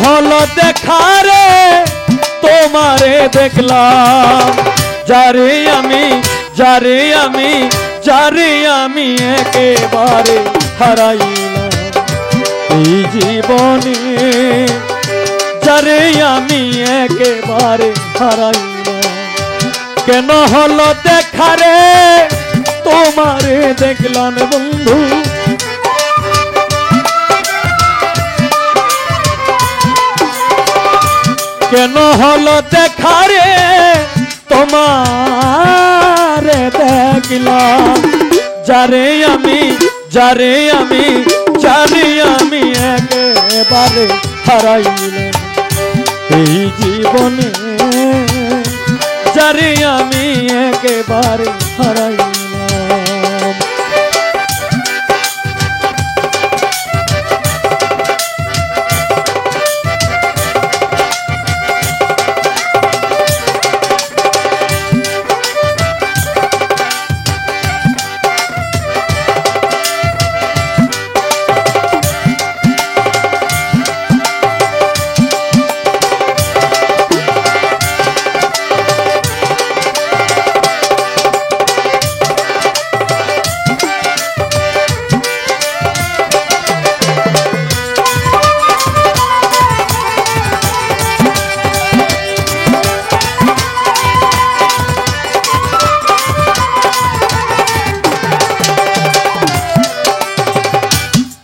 হলো দেখা রে তোমারে দেখলাম, যারে আমি যারে আমি যারে আমি একেবারে হারাইলাম এই জীবনে, যারে আমি একেবারে হারাইলাম। কেন হলো দেখা রে তোমারে দেখলাম বন্ধু, কেন হলো দেখা রে তোমারে দেখলাম, যারে আমি যারে আমি যারে আমি একেবারে হারাইলাম এই জীবনে, যারে আমি একেবারে হারাইলাম।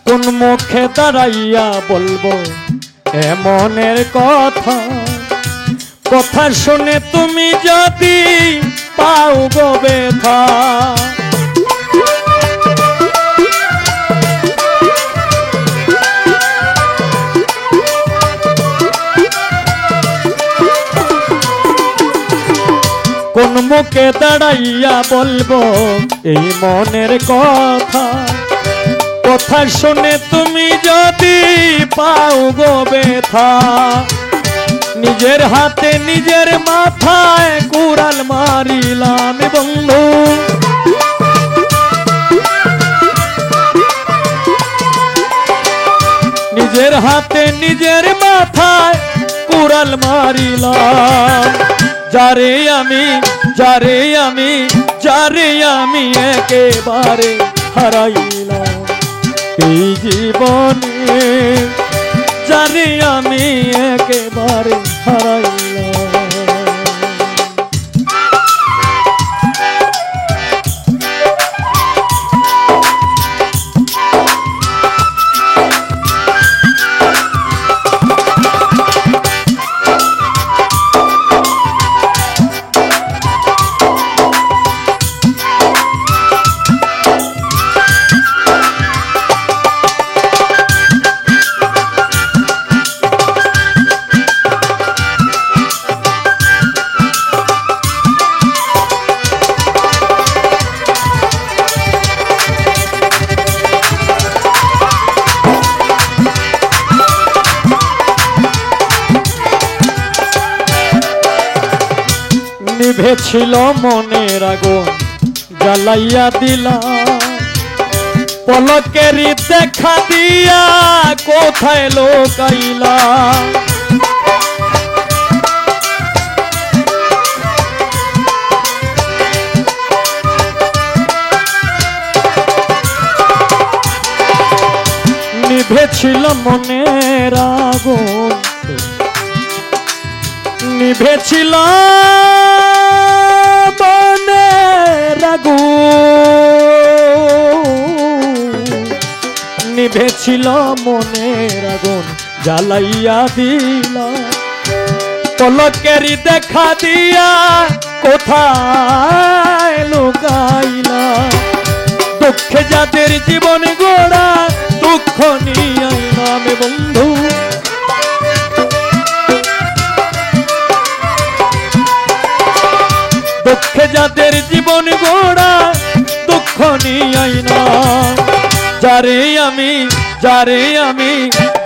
কোন মুখে দাঁড়াইয়া বলবো এমনের কথা, কথা শুনে তুমি যদি পাও গো ব্যথা। কোন মুখে দাঁড়াইয়া বলবো এই মনের কথা, কথা শুনে তুমি যদি পাও গো ব্যথা। নিজের হাতে নিজের মাথায় কুড়াল মারিলাম বন্ধু, নিজের হাতে নিজের মাথায় কুড়াল মারিলাম, যারে আমি যারে আমি যারে আমি একেবারে হারাইলাম এই জীবনে, যারে আমি একেবারে হারাইলাম। নিভেছিল মনের আগুন জ্বালাইয়া দিলাম, পলকেরই দেখা দিয়া কোথায় লোকাইলা। নিভেছিল মনের আগুন, নিভেছিল মনের আগুন, নিভেছিল মনের আগুন জ্বালাইয়া দিলা, পলকেরই দেখা দিয়া কোথায় লুকাইলা। দুঃখে যাদের জীবন গোড়া দুঃখ নিয়ে আইলাম বন্ধু, দুঃখে যাদের জীবন গোড়া দুঃখ নিয়ে আইলাম, যারে আমি যারে আমি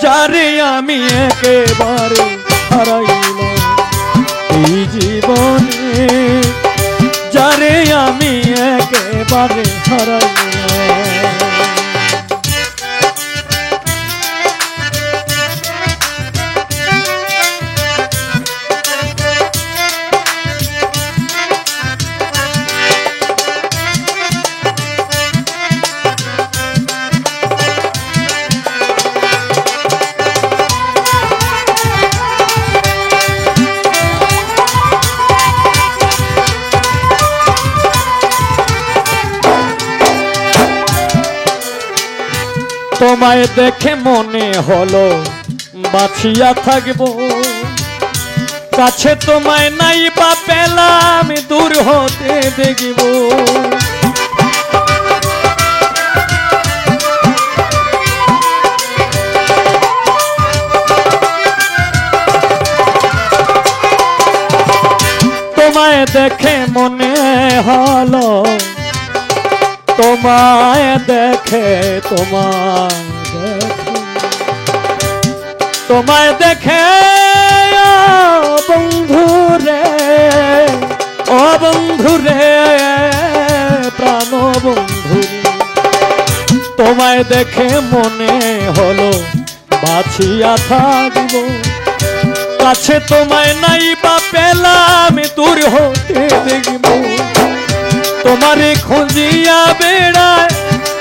যারে আমি একেবারে হারাইলাম এই জীবনে, যারে আমি একেবারে হারাইলাম। তোমায় দেখে মনে হলো বাঁচিয়া থাকবো, কাছে তোমায় নাই বা পেলাম দূর হতে দেখব। তোমায় দেখে মনে হলো, তোমায় দেখে তোমায় দেখে বন্ধুরে, ও বন্ধুরে প্রাণ বন্ধুরে, তোমায় দেখে মনে হলো বাঁচিয়া থাকবো, কাছে তোমায় নাই বা পেলাম দূর হতে দেখব। তোমারে খুঁজিয়া বেড়ায়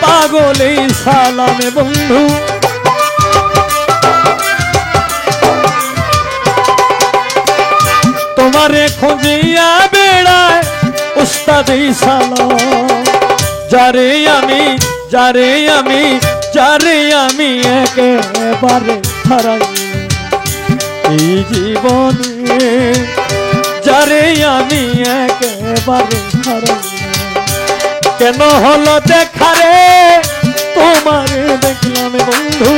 পাগলে সালামে বন্ধু, তোমারে খুঁজিয়া বেড়ায় উস্তাদে সালাম। যারে আমি যারে আমি যারে আমি একেবারে হারাই এই জীবনে, যারে আমি একেবারে হারাই। কেন হলো দেখারে তোমারে দেখলাম বন্ধু,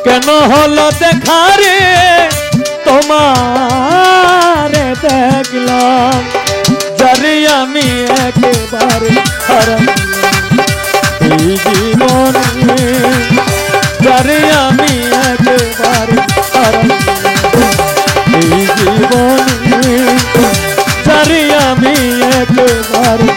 কেন হলো দেখারে তোমারে দেখলাম, যারে আমি একেবারে হারাই এই জীবনে, যারে আমি একেবারে হারাই এই জীবনে, যারে আমি একেবারে